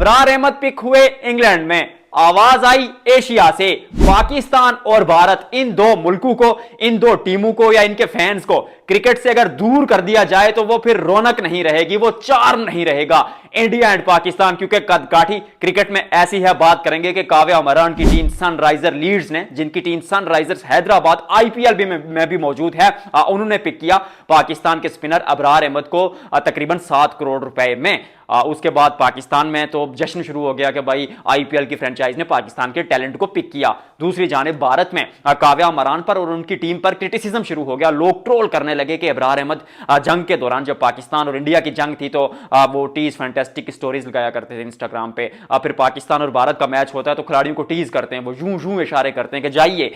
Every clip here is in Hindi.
अबरार अहमद पिक हुए इंग्लैंड में, आवाज आई एशिया से। पाकिस्तान और भारत, इन दो मुल्कों को, इन दो टीमों को या इनके फैंस को क्रिकेट से अगर दूर कर दिया जाए तो वो फिर रौनक नहीं रहेगी, वो चार्म नहीं रहेगा। इंडिया एंड पाकिस्तान, क्योंकि कदकाठी क्रिकेट में ऐसी है। बात करेंगे कि काव्या मरान की टीम सनराइजर लीड्स ने, जिनकी टीम सनराइजर्स हैदराबाद आईपीएल में भी मौजूद है, उन्होंने पिक किया पाकिस्तान के स्पिनर अबरार अहमद को तकरीबन 7 करोड़ रुपए में। उसके बाद पाकिस्तान में तो जश्न शुरू हो गया कि भाई आईपीएल की फ्रेंचाइज ने पाकिस्तान के टैलेंट को पिक किया। दूसरी जानिब भारत में काव्या मरान पर और उनकी टीम पर क्रिटिसिज्म शुरू हो गया। लोग ट्रोल करने लगे कि अबरार अहमद जंग के दौरान, जब पाकिस्तान और इंडिया की जंग थी, तो वो टीज फैंटास्टिक स्टोरीज लगाया करते थे इंस्टाग्राम पे। फिर पाकिस्तान और भारत का मैच होता है तो खिलाड़ियों को टीज करते हैं, वो यूं यूं इशारे करते हैं कि जाइए।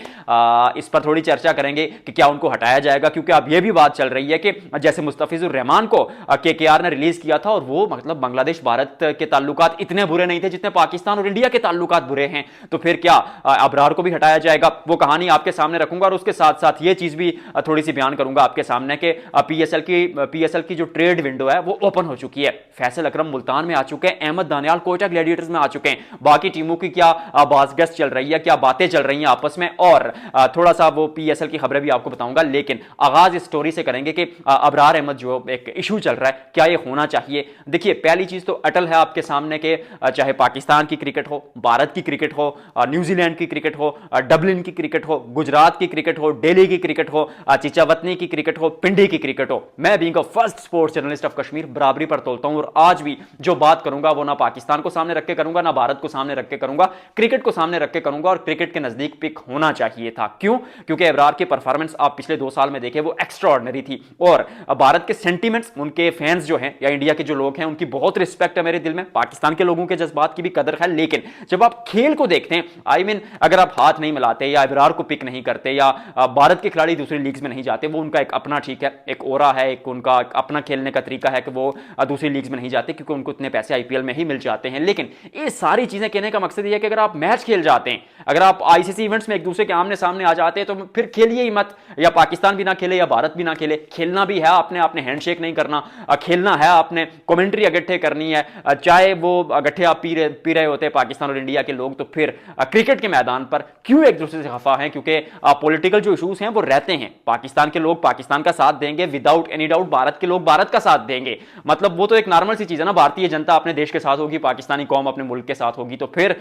इस पर थोड़ी चर्चा करेंगे कि क्या उनको हटाया जाएगा, क्योंकि अब यह भी बात चल रही है कि जैसे मुस्तफिजुर रहमान को केकेआर ने रिलीज किया था और वो मतलब बांग्लादेश भारत के ताल्लुकात इतने बुरे नहीं थे जितने पाकिस्तान और इंडिया के ताल्लुकात बुरे हैं, तो फिर क्या अबरार को भी हटाया जाएगा? वो कहानी आपके सामने रखूंगा और उसके साथ साथ ये चीज भी थोड़ी सी बयान करूंगा आपके सामने कि पीएसएल की जो ट्रेड विंडो है वो ओपन हो चुकी है। फैसल अकरम मुल्तान में आ चुके हैं, अहमद दानियाल कोयटा ग्लैडिएटर्स में आ चुके हैं। बाकी टीमों की क्या बाज़गश्त चल रही है, क्या बातें चल रही हैं आपस में, और थोड़ा सा वो पीएसएल की खबरें भी आपको बताऊंगा। लेकिन आगाज इस स्टोरी से करेंगे कि अबरार अहमद जो एक इशू चल रहा है, क्या ये होना चाहिए? देखिए, पहली चीज तो अटल है आपके सामने के चाहे पाकिस्तान की क्रिकेट हो, भारत की क्रिकेट हो, न्यूजीलैंड की क्रिकेट हो, डबलिन की क्रिकेट हो, गुजरात की क्रिकेट हो, दिल्ली की क्रिकेट हो, चिचावतनी की क्रिकेट हो, पिंडी की क्रिकेट हो, मैं being a first sports journalist of Kashmir बराबरी पर तोलता हूं। और आज भी जो बात करूंगा वो ना पाकिस्तान को सामने रख के करूंगा, ना भारत को सामने रख के करूंगा, क्रिकेट को सामने रख के करूंगा। और क्रिकेट के नजदीक पिक होना चाहिए था। क्यों? क्योंकि अबरार की परफॉर्मेंस आप पिछले 2 साल में देखे, वो एक्स्ट्राऑर्डिनरी थी। और भारत के सेंटीमेंट्स, उनके फैंस जो हैं या इंडिया के जो लोग हैं, उनकी बहुत रिस्पेक्ट है मेरे दिल में। पाकिस्तान के लोगों के जज्बात की भी कदर है। लेकिन जब आप खेल को देखते हैं, आई मीन अगर आप हाथ नहीं मिलाते या अबरार को पिक नहीं करते या भारत के खिलाड़ी दूसरी लीग्स में नहीं जाते, वो उनका एक अपना, ठीक है, एक ओरा है, एक उनका अपना खेलने का तरीका है कि वो दूसरी लीग्स में नहीं जाते क्योंकि उनको इतने पैसे आईपीएल में ही मिल जाते हैं। लेकिन ये सारी चीजें कहने का मकसद ये है कि अगर आप मैच खेल जाते हैं, अगर आप आईसीसी इवेंट्स में एक दूसरे के आमने सामने आ जाते हैं, तो फिर खेलिए ही मत। या पाकिस्तान भी ना खेले या भारत भी ना खेले, खेलना भी है आपने, आपने हैंडशेक नहीं करना, खेलना है आपने, कमेंट्री अगट्ठे करनी है, चाहे वो अगट्ठे आप पी रहे होते हैं पाकिस्तान और इंडिया के लोग, तो फिर क्रिकेट के मैदान पर क्यों एक दूसरे से खफा हैं? क्योंकि पॉलिटिकल जो इश्यूज हैं वो रहते हैं। पाकिस्तान के लोग पाकिस्तान का साथ देंगे विदाउट एनी डाउट, भारत के लोग भारत का साथ देंगे। मतलब वो तो एक नॉर्मल सी चीज है ना, भारतीय जनता अपने देश के साथ होगी, पाकिस्तानी कौम अपने मुल्क के साथ होगी, तो फिर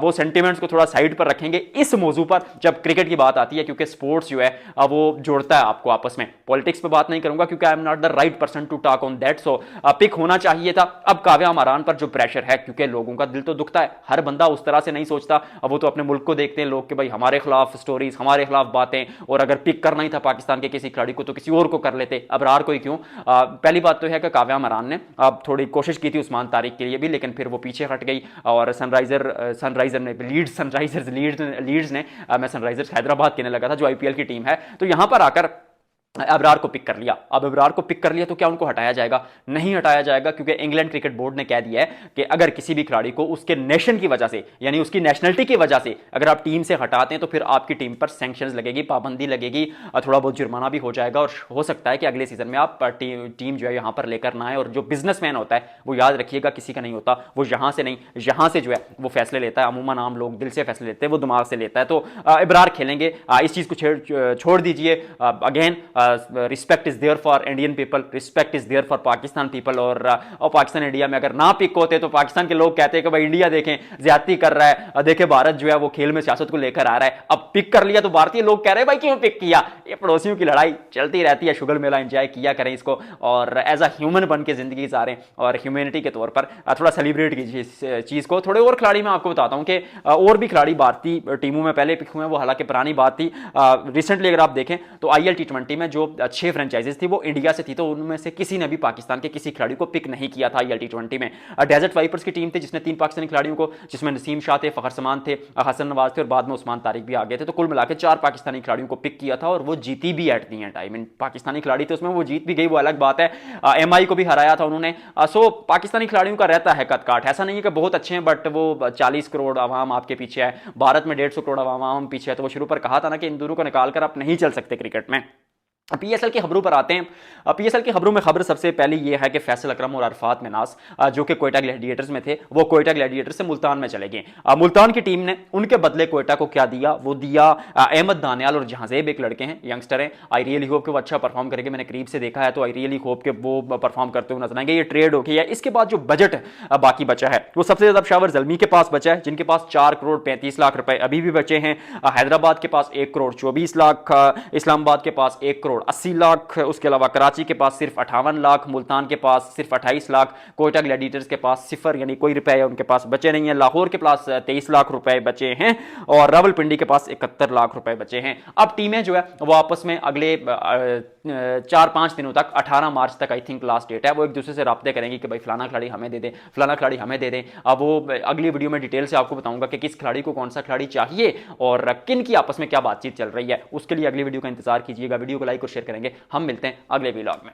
वो सेंटिमेंट्स को थोड़ा साइड पर रखेंगे इस मौजू पर जब क्रिकेट की बात आती है, क्योंकि स्पोर्ट्स जो है वो जोड़ता है आपको आपस में। पॉलिटिक्स पे बात नहीं करूंगा क्योंकि I am not the right person to talk on that. So pick होना चाहिए था। अब काव्या मरान पर जो प्रेशर है, क्योंकि लोगों का दिल तो दुखता है, हर बंदा उस तरह से नहीं सोचता। अब वो तो अपने मुल्क को देखते हैं लोग कि भाई हमारे खिलाफ स्टोरीज, हमारे खिलाफ बातें, और अगर पिक करना ही था पाकिस्तान के किसी खिलाड़ी को तो किसी और को कर लेते, अबरार को ही क्यों? पहली बात तो है कि काव्या मरान ने थोड़ी कोशिश की थी उस्मान तारिक के लिए भी, लेकिन फिर वो पीछे हट गई। और सनराइजर ने लीड्स ने, मैं सनराइजर्स हैदराबाद कहने लगा था जो आईपीएल की टीम है, तो यहां पर आकर अबरार को पिक कर लिया। अब अबरार को पिक कर लिया तो क्या उनको हटाया जाएगा? नहीं हटाया जाएगा, क्योंकि इंग्लैंड क्रिकेट बोर्ड ने कह दिया है कि अगर किसी भी खिलाड़ी को उसके नेशन की वजह से, यानी उसकी नेशनलिटी की वजह से अगर आप टीम से हटाते हैं तो फिर आपकी टीम पर सैंक्शंस लगेगी, पाबंदी लगेगी, थोड़ा बहुत जुर्माना भी हो जाएगा। और हो सकता है कि अगले सीजन में आप टीम जो है यहाँ पर लेकर ना आए। और जो बिजनेसमैन होता है वो याद रखिएगा किसी का नहीं होता, वो यहाँ से नहीं, यहाँ से जो है वो फैसले लेता है। अमूमन आम लोग दिल से फैसले लेते हैं, वो दिमाग से लेता है। तो अबरार खेलेंगे, इस चीज को छोड़ दीजिए। Again respect is there for Indian people, respect is there for Pakistan people. और पाकिस्तान इंडिया में अगर ना पिक होते तो पाकिस्तान के लोग कहते हैं कि भाई इंडिया देखें ज्यादती कर रहा है, देखें भारत जो है वो खेल में सियासत को लेकर आ रहा है। अब पिक कर लिया तो भारतीय लोग कह रहे हैं भाई क्यों पिक किया? ये पड़ोसियों की लड़ाई चलती रहती है, शुगर मेला एंजॉय किया करें इसको, और एज अ ह्यूमन बन के जिंदगी जा रहे हैं, और ह्यूमैनिटी के तौर पर थोड़ा सेलिब्रेट कीजिए इस चीज को। थोड़े और खिलाड़ी मैं आपको बताता हूं कि और भी खिलाड़ी भारतीय टीमों में पहले पिक हुए हैं, वो हालांकि पुरानी बात थी। रिसेंटली अगर आप देखें तो आईएल टी20 में जो 6 फ्रेंचाइजीज थी वो इंडिया से थी, तो उनमें से किसी ने भी पाकिस्तान के किसी खिलाड़ी को पिक नहीं किया था आईएल टी20 में। डेजर्ट वाइपर्स की टीम थी जिसने 3 पाकिस्तानी खिलाड़ियों को, जिसमें नसीम शाह थे, फखर समान थे, हसन नवाज थे और बाद में उस्मान तारिक भी आ गए थे, तो कुल मिलाकर 4 पाकिस्तानी खिलाड़ियों को पिक किया था और वो जीती भी at the and. I mean Pakistani खिलाड़ी थे उसमें, वो जीत भी गई, वो अलग बात है। एमआई को भी हराया था उन्होंने। सो पाकिस्तानी खिलाड़ियों का रहता है कद-काठ, ऐसा नहीं है कि बहुत अच्छे हैं, बट वो 40 करोड़ आवाम आपके पीछे है, भारत में 150 करोड़ आवाम पीछे है, तो वो शुरू पर कहा था ना कि इन दोनों को निकालकर आप नहीं चल सकते क्रिकेट में। पीएसएल की खबरों पर आते हैं। पीएसएल की खबरों में खबर सबसे पहले यह है कि फैसल अकरम और अरफात मिनास जो कि कोयटा ग्लैडिएटर्स में थे, वो कोयटा ग्लैडिएटर्स से मुल्तान में चले गए। मुल्तान की टीम ने उनके बदले कोयटा को क्या दिया, वो दिया अहमद दानियाल और जहांजेब, एक लड़के हैं, यंगस्टर हैं। आई रियली होप कि वो अच्छा परफॉर्म करेंगे, मैंने करीब से देखा है, तो आई रियली होप कि वो परफॉर्म करते हुए नजर आएंगे। ये ट्रेड हो गई है। इसके बाद जो बजट बाकी बचा है वो सबसे ज्यादा शावर जल्मी के पास बचा है, जिनके पास 4 करोड़ 35 लाख रुपए अभी भी बचे हैं। हैदराबाद के पास 1 करोड़ 24 लाख, इस्लामाबाद के पास 1 करोड़ 80 लाख, उसके अलावा कराची के पास सिर्फ 58 लाख, मुल्तान के पास सिर्फ 28 लाख, कोयटा ग्लैडिएटर्स के पास सिफर यानी कोई रुपए उनके पास बचे नहीं है, लाहौर के पास 23 लाख रुपए बचे हैं और रावलपिंडी के पास 71 लाख रुपए बचे हैं। अब टीमें जो है वो आपस में अगले 4-5 दिनों तक, 18 मार्च तक आई थिंक लास्ट डेट है, वो एक दूसरे से राब्ते करेंगे कि भाई फलाना खिलाड़ी हमें दे दें, फलाना खिलाड़ी हमें दे दें। अब वो अगली वीडियो में डिटेल से आपको बताऊंगा कि किस खिलाड़ी को कौन सा खिलाड़ी चाहिए और किन की आपस में क्या बातचीत चल रही है। उसके लिए अगली वीडियो का इंतजार कीजिएगा। वीडियो को लाइक और शेयर करेंगे। हम मिलते हैं अगले व्लॉग में।